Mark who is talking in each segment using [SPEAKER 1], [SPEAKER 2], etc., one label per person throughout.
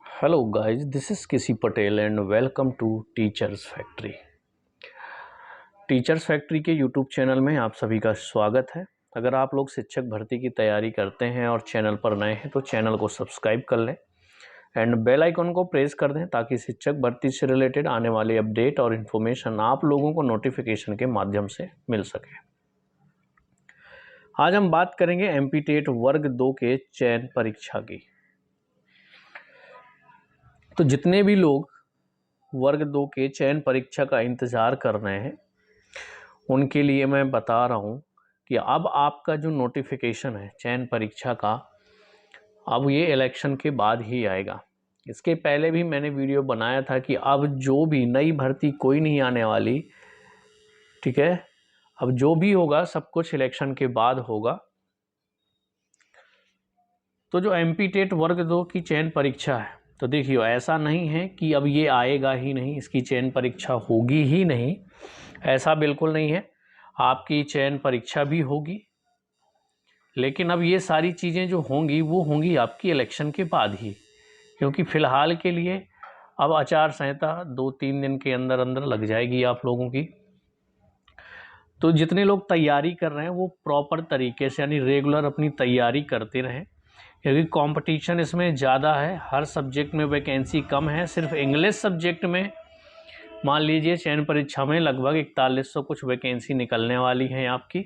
[SPEAKER 1] Hello guys, this is Kisi Patel and welcome to Teachers Factory। Teachers factory के YouTube channel में आप सभी का स्वागत है। अगर आप लोग शिक्षक भर्ती की तैयारी करते हैं और चैनल पर नए हैं तो चैनल को सब्सक्राइब कर लें एंड बेल आइकन को प्रेस कर दें ताकि शिक्षक भर्ती से रिलेटेड आने वाले अपडेट और इन्फॉर्मेशन आप लोगों को नोटिफिकेशन के माध्यम से मिल सके। आज हम बात करेंगे एमपी टेट वर्ग 2 के चयन परीक्षा की। तो जितने भी लोग वर्ग 2 के चयन परीक्षा का इंतज़ार कर रहे हैं उनके लिए मैं बता रहा हूँ कि अब आपका जो नोटिफिकेशन है चयन परीक्षा का, अब ये इलेक्शन के बाद ही आएगा। इसके पहले भी मैंने वीडियो बनाया था कि अब जो भी नई भर्ती कोई नहीं आने वाली, ठीक है। अब जो भी होगा सब कुछ इलेक्शन के बाद होगा। तो जो एमपी टेट वर्ग 2 की चयन परीक्षा है, तो देखिए ऐसा नहीं है कि अब ये आएगा ही नहीं, इसकी चयन परीक्षा होगी ही नहीं, ऐसा बिल्कुल नहीं है। आपकी चयन परीक्षा भी होगी, लेकिन अब ये सारी चीज़ें जो होंगी वो होंगी आपकी इलेक्शन के बाद ही, क्योंकि फ़िलहाल के लिए अब आचार संहिता 2-3 दिन के अंदर अंदर लग जाएगी आप लोगों की। तो जितने लोग तैयारी कर रहे हैं वो प्रॉपर तरीके से यानी रेगुलर अपनी तैयारी करते रहें, क्योंकि कंपटीशन इसमें ज़्यादा है। हर सब्जेक्ट में वैकेंसी कम है। सिर्फ इंग्लिश सब्जेक्ट में मान लीजिए चयन परीक्षा में लगभग 4100 कुछ वैकेंसी निकलने वाली हैं आपकी।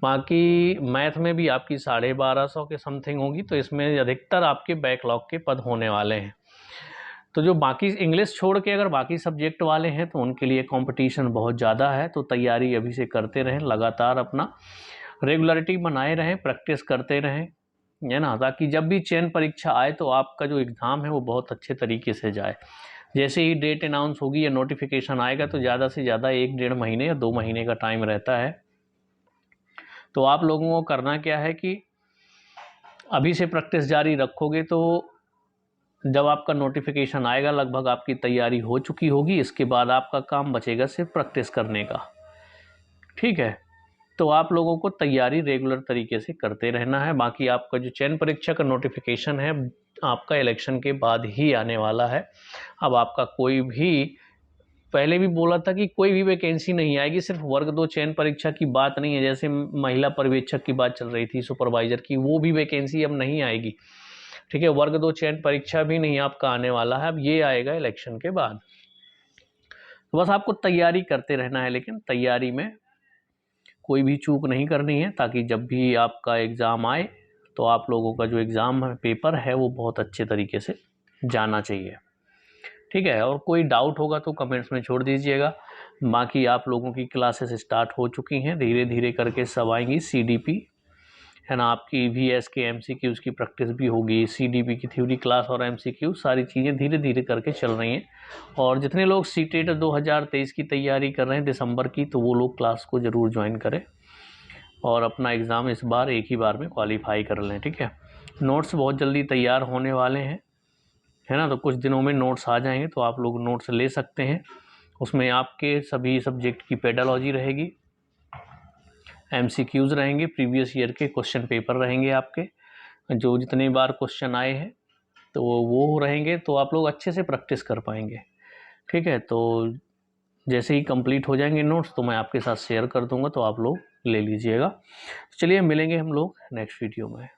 [SPEAKER 1] बाकी मैथ में भी आपकी 1250 के समथिंग होगी। तो इसमें अधिकतर आपके बैकलॉग के पद होने वाले हैं। तो जो बाकी इंग्लिश छोड़ के अगर बाकी सब्जेक्ट वाले हैं तो उनके लिए कंपटीशन बहुत ज़्यादा है। तो तैयारी अभी से करते रहें, लगातार अपना रेगुलरिटी बनाए रहें, प्रैक्टिस करते रहें, है ना, ताकि जब भी चयन परीक्षा आए तो आपका जो एग्ज़ाम है वो बहुत अच्छे तरीके से जाए। जैसे ही डेट अनाउंस होगी या नोटिफिकेशन आएगा तो ज़्यादा से ज़्यादा 1-1.5 महीने या 2 महीने का टाइम रहता है। तो आप लोगों को करना क्या है कि अभी से प्रैक्टिस जारी रखोगे तो जब आपका नोटिफिकेशन आएगा लगभग आपकी तैयारी हो चुकी होगी। इसके बाद आपका काम बचेगा सिर्फ प्रैक्टिस करने का, ठीक है। तो आप लोगों को तैयारी रेगुलर तरीके से करते रहना है। बाकी आपका जो चयन परीक्षा का नोटिफिकेशन है आपका इलेक्शन के बाद ही आने वाला है। अब आपका कोई भी, पहले भी बोला था कि कोई भी वैकेंसी नहीं आएगी। सिर्फ वर्ग 2 चयन परीक्षा की बात नहीं है, जैसे महिला पर्यवेक्षक की बात चल रही थी, सुपरवाइजर की, वो भी वैकेंसी अब नहीं आएगी, ठीक है। वर्ग 2 चयन परीक्षा भी नहीं आपका आने वाला है, अब ये आएगा इलेक्शन के बाद। तो बस आपको तैयारी करते रहना है, लेकिन तैयारी में कोई भी चूक नहीं करनी है, ताकि जब भी आपका एग्ज़ाम आए तो आप लोगों का जो एग्ज़ाम पेपर है वो बहुत अच्छे तरीके से जाना चाहिए, ठीक है। और कोई डाउट होगा तो कमेंट्स में छोड़ दीजिएगा। बाकी आप लोगों की क्लासेस स्टार्ट हो चुकी हैं, धीरे धीरे करके सब आएंगी। सीडीपी है ना, आपकी ईवीएस के एमसीक्यूज़ की प्रैक्टिस भी होगी, सीडीपी की थ्योरी क्लास और एमसीक्यू, सारी चीज़ें धीरे धीरे करके चल रही हैं। और जितने लोग सीटेट 2023 की तैयारी कर रहे हैं दिसंबर की, तो वो लोग क्लास को ज़रूर ज्वाइन करें और अपना एग्ज़ाम इस बार एक ही बार में क्वालिफाई कर लें, ठीक है। नोट्स बहुत जल्दी तैयार होने वाले हैं, है ना, तो कुछ दिनों में नोट्स आ जाएंगे तो आप लोग नोट्स ले सकते हैं। उसमें आपके सभी सब्जेक्ट की पेडालॉजी रहेगी, एमसीक्यूज़ रहेंगे, प्रीवियस ईयर के क्वेश्चन पेपर रहेंगे आपके, जो जितनी बार क्वेश्चन आए हैं तो वो रहेंगे, तो आप लोग अच्छे से प्रैक्टिस कर पाएंगे, ठीक है। तो जैसे ही कंप्लीट हो जाएंगे नोट्स तो मैं आपके साथ शेयर कर दूंगा, तो आप लोग ले लीजिएगा। चलिए मिलेंगे हम लोग नेक्स्ट वीडियो में।